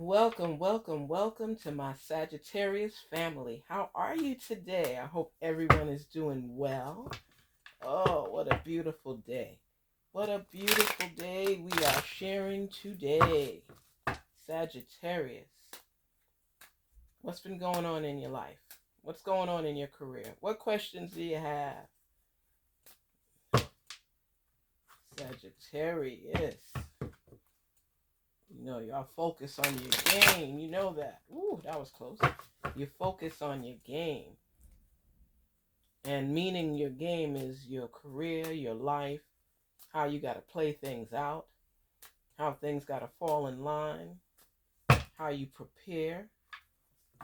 Welcome, welcome, welcome to my Sagittarius family. How are you today? I hope everyone is doing well. Oh, what a beautiful day. What a beautiful day we are sharing today. Sagittarius, what's been going on in your life? What's going on in your career? What questions do you have? Sagittarius. You know, y'all focus on your game. You know that. Ooh, that was close. You focus on your game. And meaning your game is your career, your life, how you got to play things out, how things got to fall in line, how you prepare.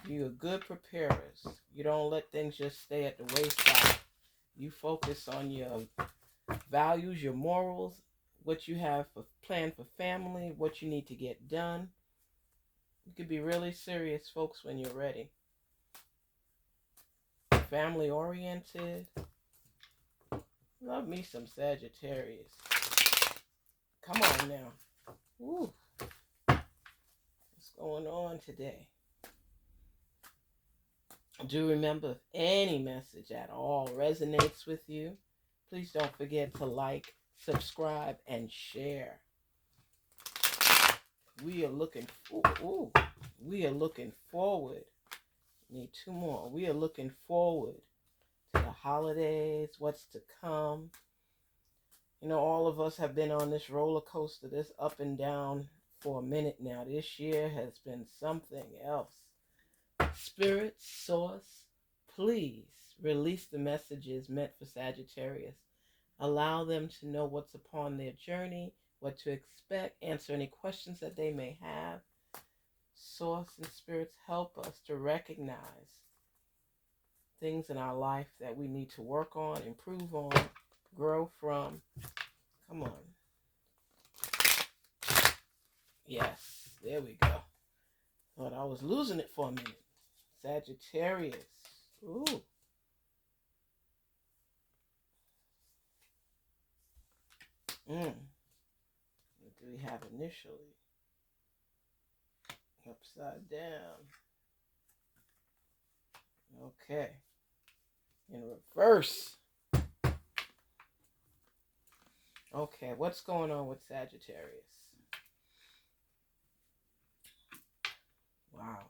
You're good preparers. You don't let things just stay at the wayside. You focus on your values, your morals, what you have planned for family, what you need to get done. You can be really serious, folks, when you're ready. Family oriented. Love me some Sagittarius. Come on now. Woo. What's going on today? Do remember, if any message at all resonates with you, please don't forget to like, subscribe, and share. We are looking forward. Need two more. We are looking forward to the holidays, what's to come. You know, all of us have been on this roller coaster, this up and down for a minute now. This year has been something else. Spirit, source, please release the messages meant for Sagittarius. Allow them to know what's upon their journey, what to expect, answer any questions that they may have. Source and spirits help us to recognize things in our life that we need to work on, improve on, grow from. Come on. Yes, there we go. Thought I was losing it for a minute. Sagittarius. Ooh. What do we have initially? Upside down. Okay. In reverse. Okay, what's going on with Sagittarius? Wow.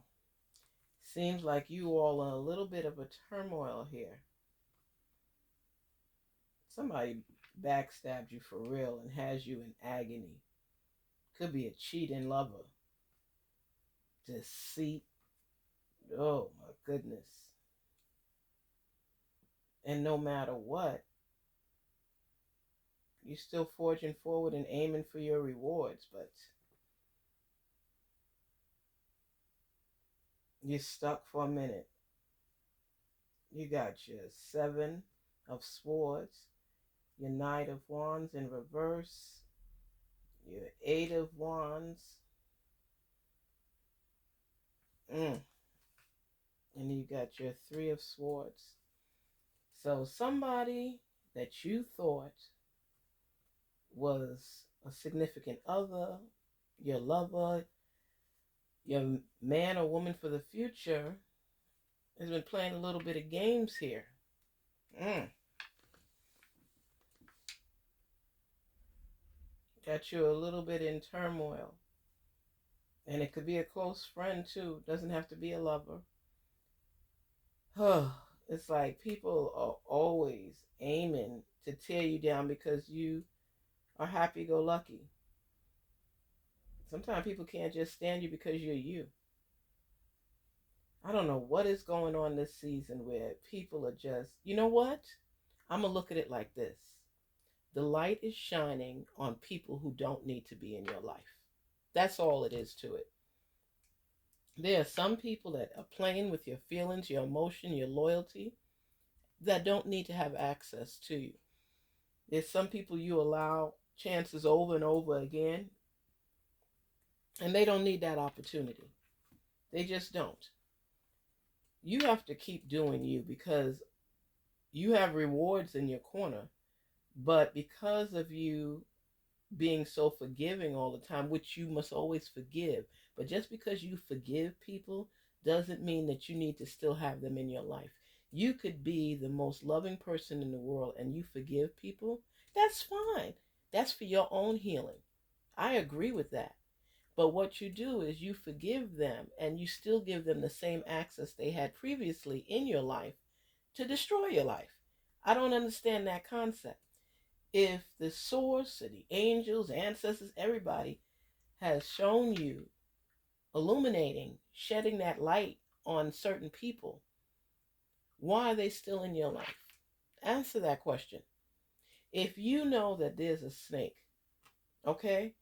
Seems like you all are a little bit of a turmoil here. Somebody backstabbed you for real and has you in agony. Could be a cheating lover. Deceit. Oh my goodness. And no matter what, you're still forging forward and aiming for your rewards, but you're stuck for a minute. You got your Seven of Swords, your Knight of Wands in reverse, your Eight of Wands, and you got your Three of Swords. So somebody that you thought was a significant other, your lover, your man or woman for the future has been playing a little bit of games here. Got you a little bit in turmoil. And it could be a close friend too. Doesn't have to be a lover. It's like people are always aiming to tear you down because you are happy-go-lucky. Sometimes people can't just stand you because you're you. I don't know what is going on this season where people are just, you know what? I'm going to look at it like this. The light is shining on people who don't need to be in your life. That's all it is to it. There are some people that are playing with your feelings, your emotion, your loyalty, that don't need to have access to you. There's some people you allow chances over and over again, and they don't need that opportunity. They just don't. You have to keep doing you because you have rewards in your corner, but because of you being so forgiving all the time, which you must always forgive. But just because you forgive people doesn't mean that you need to still have them in your life. You could be the most loving person in the world and you forgive people. That's fine. That's for your own healing. I agree with that. But what you do is you forgive them and you still give them the same access they had previously in your life to destroy your life. I don't understand that concept. If the source or the angels, ancestors, everybody has shown you, illuminating, shedding that light on certain people, why are they still in your life? Answer that question. If you know that there's a snake, okay,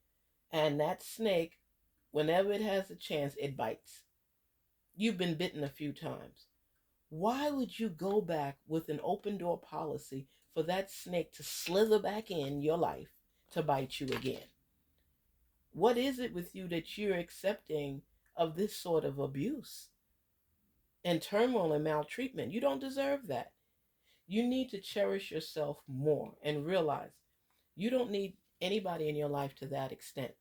and that snake, whenever it has a chance, it bites. You've been bitten a few times. Why would you go back with an open door policy for that snake to slither back in your life to bite you again? What is it with you that you're accepting of this sort of abuse and turmoil and maltreatment? You don't deserve that. You need to cherish yourself more and realize you don't need anybody in your life to that extent.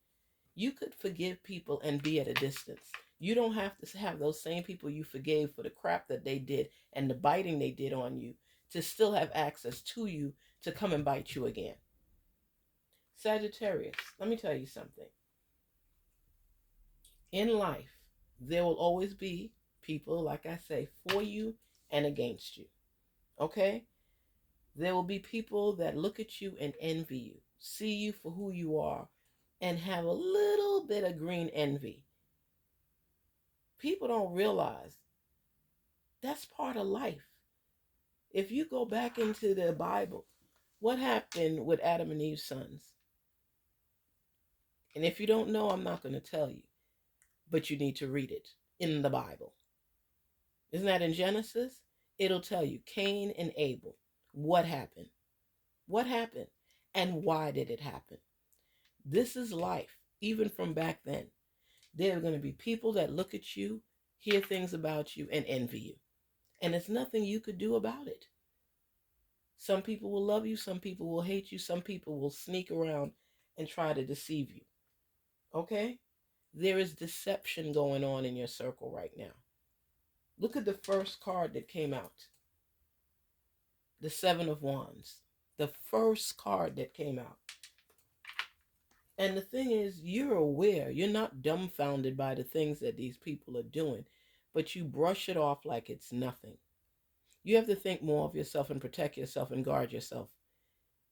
You could forgive people and be at a distance. You don't have to have those same people you forgave for the crap that they did and the biting they did on you to still have access to you to come and bite you again. Sagittarius, let me tell you something. In life, there will always be people, like I say, for you and against you. Okay? There will be people that look at you and envy you, see you for who you are, and have a little bit of green envy. People don't realize that's part of life. If you go back into the Bible, what happened with Adam and Eve's sons? And if you don't know, I'm not going to tell you, but you need to read it in the Bible. Isn't that in Genesis? It'll tell you Cain and Abel. What happened? What happened? And why did it happen? This is life, even from back then. There are going to be people that look at you, hear things about you, and envy you. And there's nothing you could do about it. Some people will love you, some people will hate you, some people will sneak around and try to deceive you. Okay? There is deception going on in your circle right now. Look at the first card that came out. The Seven of Wands. The first card that came out. And the thing is, you're aware. You're not dumbfounded by the things that these people are doing, but you brush it off like it's nothing. You have to think more of yourself and protect yourself and guard yourself.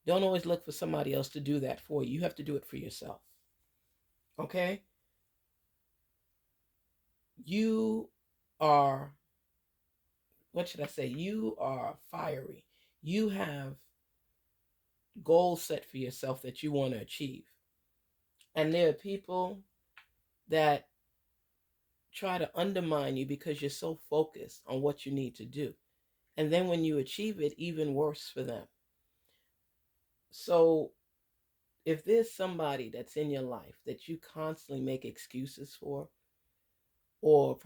Don't always look for somebody else to do that for you. You have to do it for yourself. Okay? You are, what should I say? You are fiery. You have goals set for yourself that you want to achieve. And there are people that try to undermine you because you're so focused on what you need to do. And then when you achieve it, even worse for them. So if there's somebody that's in your life that you constantly make excuses for, or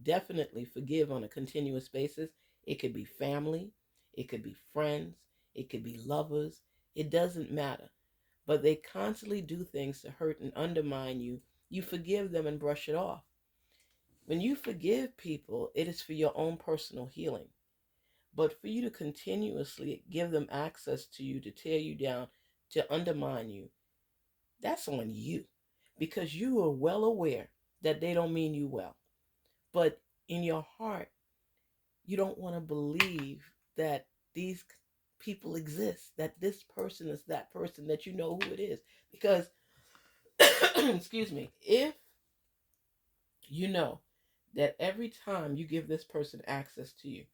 definitely forgive on a continuous basis. It could be family, it could be friends, it could be lovers. It doesn't matter. But they constantly do things to hurt and undermine you. You forgive them and brush it off. When you forgive people, it is for your own personal healing. But for you to continuously give them access to you, to tear you down, to undermine you, that's on you. Because you are well aware that they don't mean you well. But in your heart, you don't want to believe that these people exist, that this person is that person, that you know who it is. Because, excuse me, if you know that every time you give this person access to you,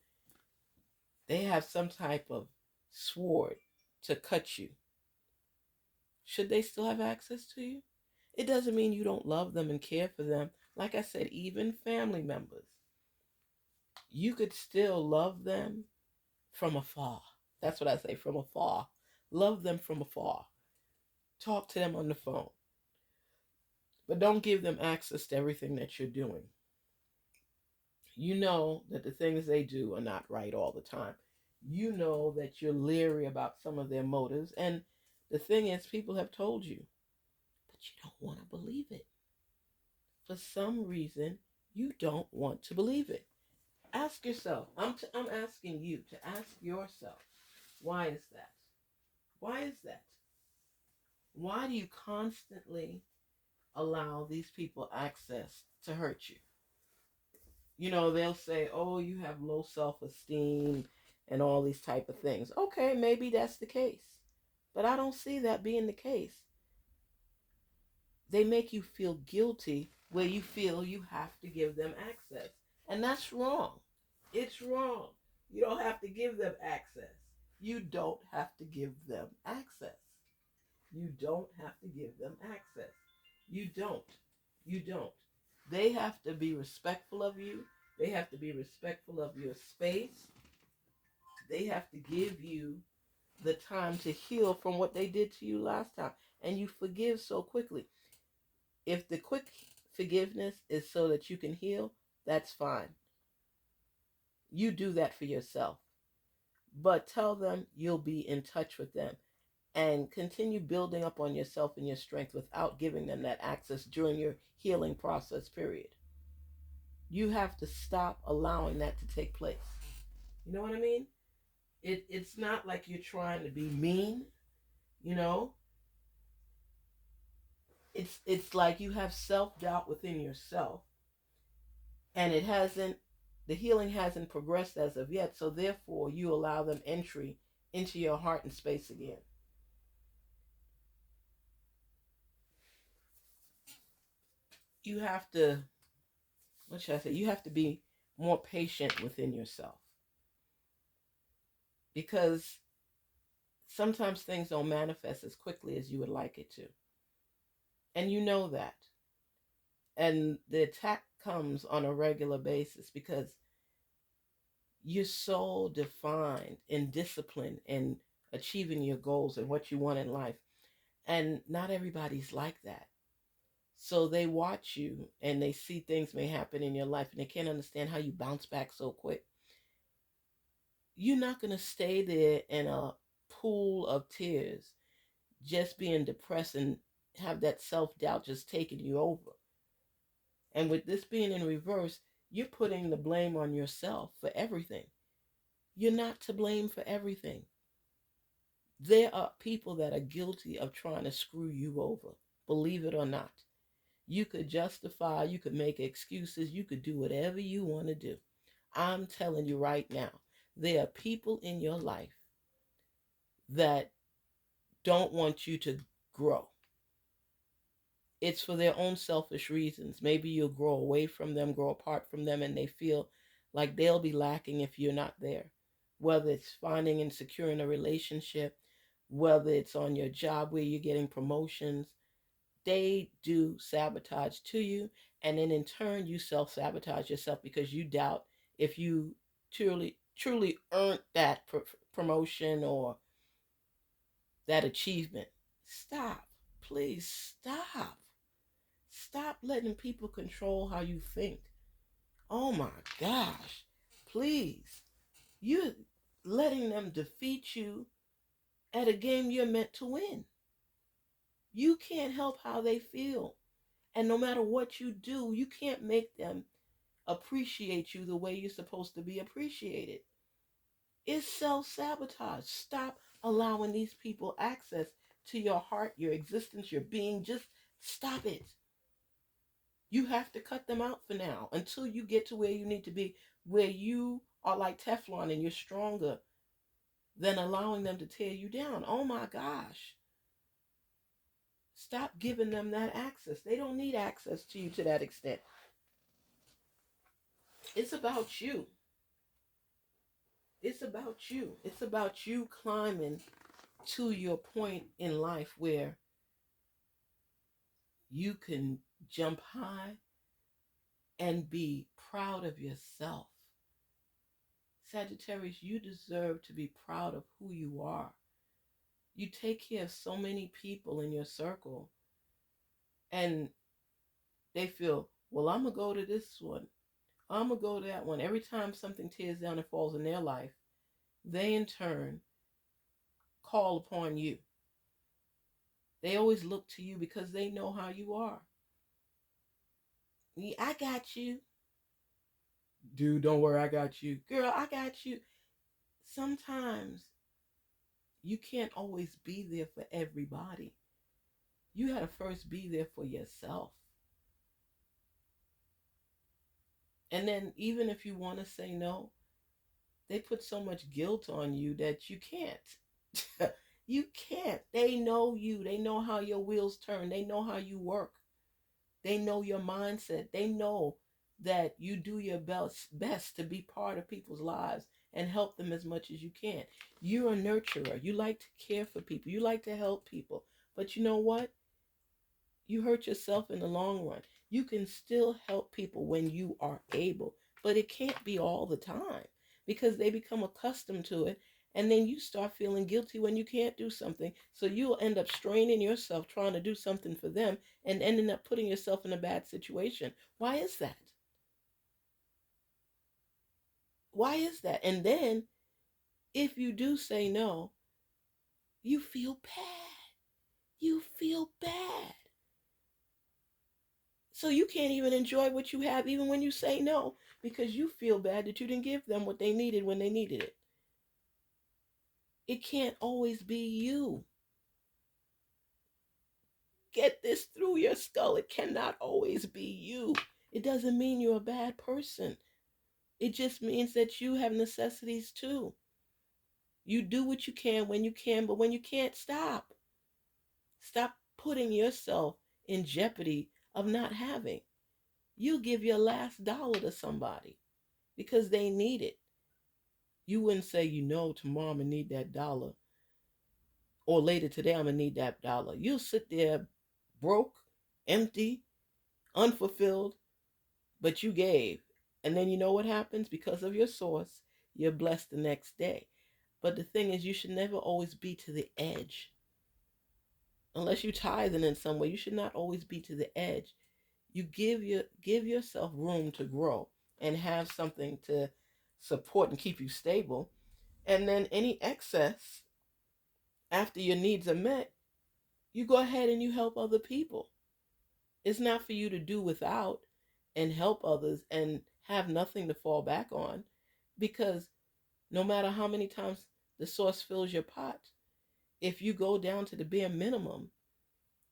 they have some type of sword to cut you, should they still have access to you? It doesn't mean you don't love them and care for them. Like I said, even family members, you could still love them from afar. That's what I say, from afar. Love them from afar. Talk to them on the phone. But don't give them access to everything that you're doing. You know that the things they do are not right all the time. You know that you're leery about some of their motives. And the thing is, people have told you, but you don't want to believe it. For some reason, you don't want to believe it. Ask yourself, I'm asking you to ask yourself, why is that? Why is that? Why do you constantly allow these people access to hurt you? You know, they'll say, oh, you have low self-esteem and all these type of things. Okay, maybe that's the case. But I don't see that being the case. They make you feel guilty where you feel you have to give them access. And that's wrong. It's wrong. You don't have to give them access. You don't have to give them access. You don't have to give them access. You don't. You don't. They have to be respectful of you. They have to be respectful of your space. They have to give you the time to heal from what they did to you last time. And you forgive so quickly. If the quick forgiveness is so that you can heal, that's fine. You do that for yourself. But tell them you'll be in touch with them and continue building up on yourself and your strength without giving them that access during your healing process period. You have to stop allowing that to take place. You know what I mean? It's not like you're trying to be mean, you know? It's like you have self-doubt within yourself, and the healing hasn't progressed as of yet, so therefore you allow them entry into your heart and space again. You have to, what should I say? You have to be more patient within yourself, because sometimes things don't manifest as quickly as you would like it to. And you know that. And the attack comes on a regular basis because you're so defined and disciplined in achieving your goals and what you want in life. And not everybody's like that. So they watch you and they see things may happen in your life and they can't understand how you bounce back so quick. You're not going to stay there in a pool of tears, just being depressed and have that self-doubt just taking you over. And with this being in reverse, you're putting the blame on yourself for everything. You're not to blame for everything. There are people that are guilty of trying to screw you over, believe it or not. You could justify, you could make excuses, you could do whatever you want to do. I'm telling you right now, there are people in your life that don't want you to grow. It's for their own selfish reasons. Maybe you'll grow away from them, grow apart from them, and they feel like they'll be lacking if you're not there. Whether it's finding and securing a relationship, whether it's on your job where you're getting promotions, they do sabotage to you. And then in turn, you self-sabotage yourself because you doubt if you truly earned that promotion or that achievement. Stop. Please stop. Stop letting people control how you think. Oh my gosh. Please. You're letting them defeat you at a game you're meant to win. You can't help how they feel. And no matter what you do, you can't make them appreciate you the way you're supposed to be appreciated. It's self-sabotage. Stop allowing these people access to your heart, your existence, your being. Just stop it. You have to cut them out for now until you get to where you need to be, where you are like Teflon and you're stronger than allowing them to tear you down. Oh my gosh. Stop giving them that access. They don't need access to you to that extent. It's about you. It's about you. It's about you climbing to your point in life where you can jump high and be proud of yourself. Sagittarius, you deserve to be proud of who you are. You take care of so many people in your circle and they feel, well, I'm going to go to this one. I'm going to go to that one. Every time something tears down and falls in their life, they in turn call upon you. They always look to you because they know how you are. I got you. Dude, don't worry, I got you. Girl, I got you. Sometimes you can't always be there for everybody. You got to first be there for yourself. And then even if you want to say no, they put so much guilt on you that you can't. You can't. They know you. They know how your wheels turn. They know how you work. They know your mindset. They know that you do your best to be part of people's lives and help them as much as you can. You're a nurturer. You like to care for people. You like to help people. But you know what? You hurt yourself in the long run. You can still help people when you are able, but it can't be all the time because they become accustomed to it. And then you start feeling guilty when you can't do something. So you'll end up straining yourself trying to do something for them and ending up putting yourself in a bad situation. Why is that? Why is that? And then if you do say no, you feel bad. You feel bad. So you can't even enjoy what you have even when you say no because you feel bad that you didn't give them what they needed when they needed it. It can't always be you. Get this through your skull. It cannot always be you. It doesn't mean you're a bad person. It just means that you have necessities too. You do what you can when you can, but when you can't, stop. Stop putting yourself in jeopardy of not having. You give your last dollar to somebody because they need it. You wouldn't say, tomorrow I'm going to need that dollar. Or later today I'm going to need that dollar. You'll sit there broke, empty, unfulfilled, but you gave. And then you know what happens? Because of your source, you're blessed the next day. But the thing is, you should never always be to the edge. Unless you're tithing in some way, you should not always be to the edge. You give yourself room to grow and have something to support and keep you stable. And then any excess after your needs are met, you go ahead and you help other people. It's not for you to do without and help others and have nothing to fall back on, because no matter how many times the source fills your pot, if you go down to the bare minimum,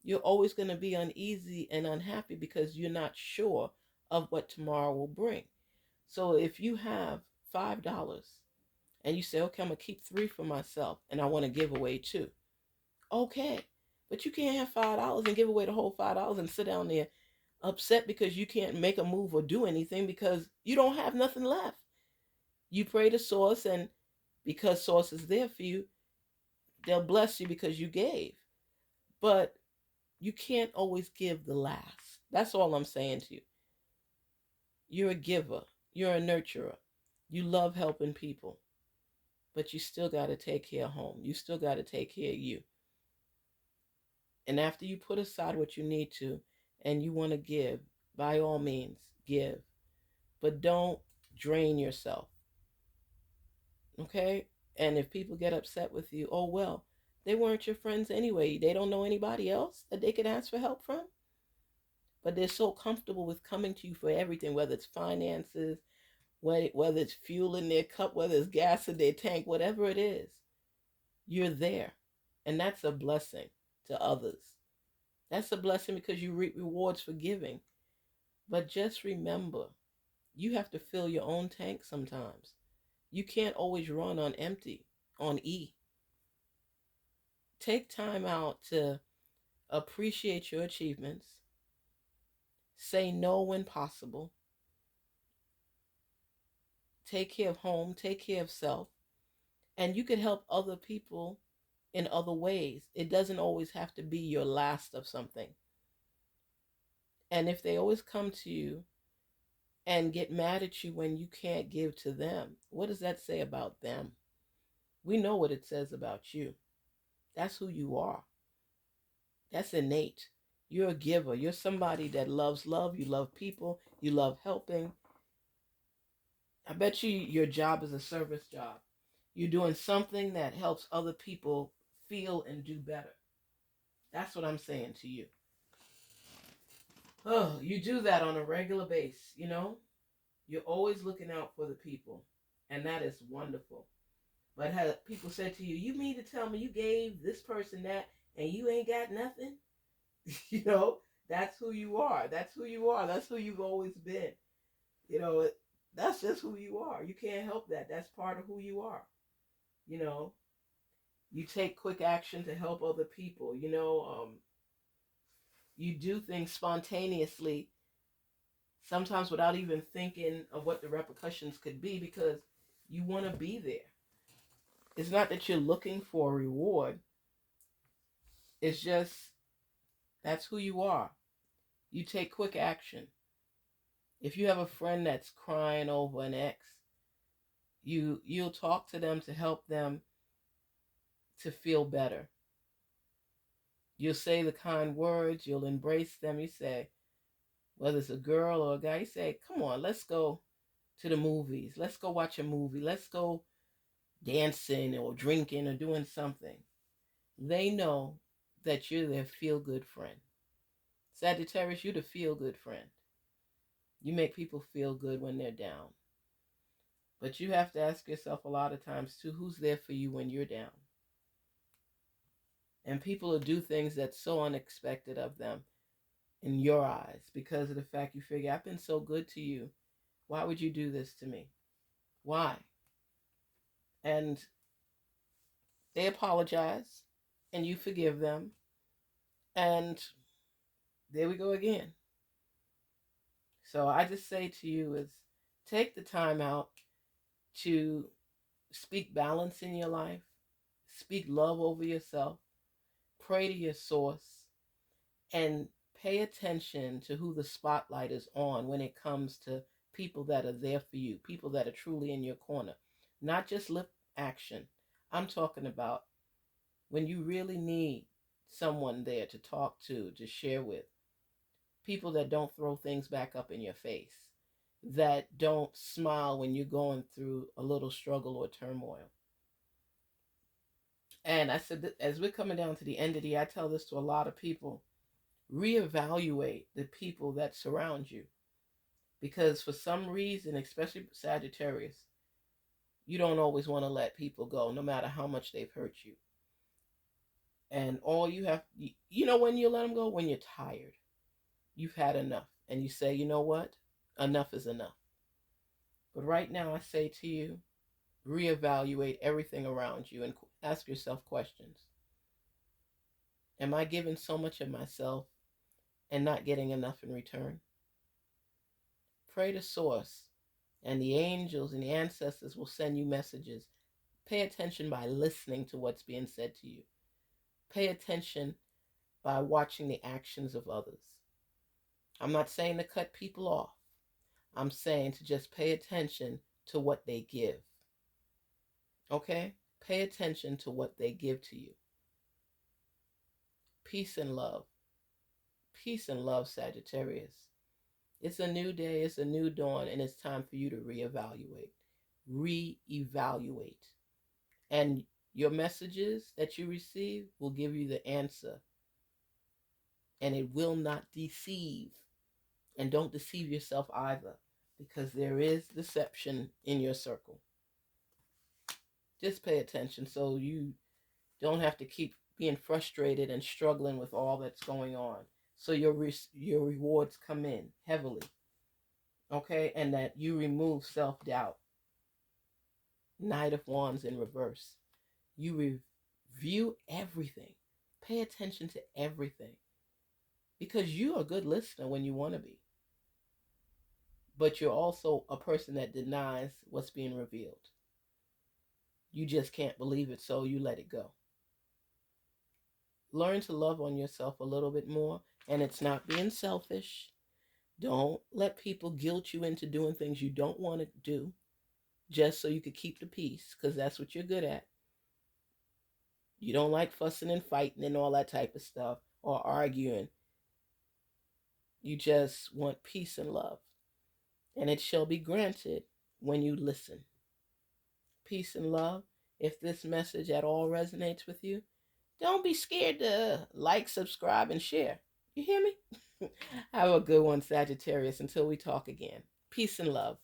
you're always going to be uneasy and unhappy because you're not sure of what tomorrow will bring. So if you have $5 and you say, okay, I'm going to keep 3 for myself and I want to give away 2. Okay. But you can't have $5 and give away the whole $5 and sit down there upset because you can't make a move or do anything because you don't have nothing left. You pray to source, and because source is there for you, they'll bless you because you gave. But you can't always give the last. That's all I'm saying to you. You're a giver. You're a nurturer. You love helping people. But you still got to take care of home. You still got to take care of you. And after you put aside what you need to and you want to give, by all means, give. But don't drain yourself. Okay? And if people get upset with you, oh well, they weren't your friends anyway. They don't know anybody else that they could ask for help from. But they're so comfortable with coming to you for everything, whether it's finances, whether it's fuel in their cup, whether it's gas in their tank, whatever it is. You're there. And that's a blessing to others. That's a blessing because you reap rewards for giving. But just remember, you have to fill your own tank sometimes. You can't always run on empty, on E. Take time out to appreciate your achievements. Say no when possible. Take care of home. Take care of self. And you can help other people in other ways. It doesn't always have to be your last of something. And if they always come to you and get mad at you when you can't give to them, what does that say about them? We know what it says about you. That's who you are. That's innate. You're a giver. You're somebody that loves love. You love people. You love helping. I bet you your job is a service job. You're doing something that helps other people feel and do better. That's what I'm saying to you. Oh, you do that on a regular basis, you know? You're always looking out for the people. And that is wonderful. But have people said to you, you mean to tell me you gave this person that and you ain't got nothing? You know, that's who you are. That's who you are. That's who you've always been. You know, that's just who you are. You can't help that. That's part of who you are. You know, you take quick action to help other people. You know, you do things spontaneously, sometimes without even thinking of what the repercussions could be because you want to be there. It's not that you're looking for a reward. It's just that's who you are. You take quick action. If you have a friend that's crying over an ex, you'll talk to them to help them to feel better. You'll say the kind words, you'll embrace them. You say, whether it's a girl or a guy, you say, come on, let's go to the movies. Let's go watch a movie. Let's go dancing or drinking or doing something. They know that you're their feel-good friend. Sagittarius, you're the feel-good friend. You make people feel good when they're down. But you have to ask yourself a lot of times, too, who's there for you when you're down? And people will do things that's so unexpected of them in your eyes because of the fact you figure, I've been so good to you. Why would you do this to me? Why? And they apologize and you forgive them. And there we go again. So I just say to you is take the time out to speak balance in your life, speak love over yourself, pray to your source, and pay attention to who the spotlight is on when it comes to people that are there for you, people that are truly in your corner. Not just lip action. I'm talking about when you really need someone there to talk to share with. People that don't throw things back up in your face, that don't smile when you're going through a little struggle or turmoil. And I said that as we're coming down to the end of the year, I tell this to a lot of people, reevaluate the people that surround you. Because for some reason, especially Sagittarius, you don't always want to let people go, no matter how much they've hurt you. And all you have, you know when you let them go? When you're tired. You've had enough. And you say, you know what? Enough is enough. But right now, I say to you, reevaluate everything around you and ask yourself questions. Am I giving so much of myself and not getting enough in return? Pray to Source, and the angels and the ancestors will send you messages. Pay attention by listening to what's being said to you. Pay attention by watching the actions of others. I'm not saying to cut people off. I'm saying to just pay attention to what they give. Okay? Pay attention to what they give to you. Peace and love. Peace and love, Sagittarius. It's a new day, it's a new dawn, and it's time for you to reevaluate. Reevaluate. And your messages that you receive will give you the answer. And it will not deceive. And don't deceive yourself either, because there is deception in your circle. Just pay attention so you don't have to keep being frustrated and struggling with all that's going on. So your rewards come in heavily. Okay? And that you remove self-doubt. Knight of Wands in reverse. You review everything. Pay attention to everything. Because you're a good listener when you want to be. But you're also a person that denies what's being revealed. You just can't believe it, so you let it go. Learn to love on yourself a little bit more, and it's not being selfish. Don't let people guilt you into doing things you don't want to do just so you could keep the peace, because that's what you're good at. You don't like fussing and fighting and all that type of stuff, or arguing. You just want peace and love, and it shall be granted when you listen. Peace and love, If this message at all resonates with you, don't be scared to like, subscribe, and share. You hear me? Have a good one, Sagittarius. Until we talk again. Peace and love.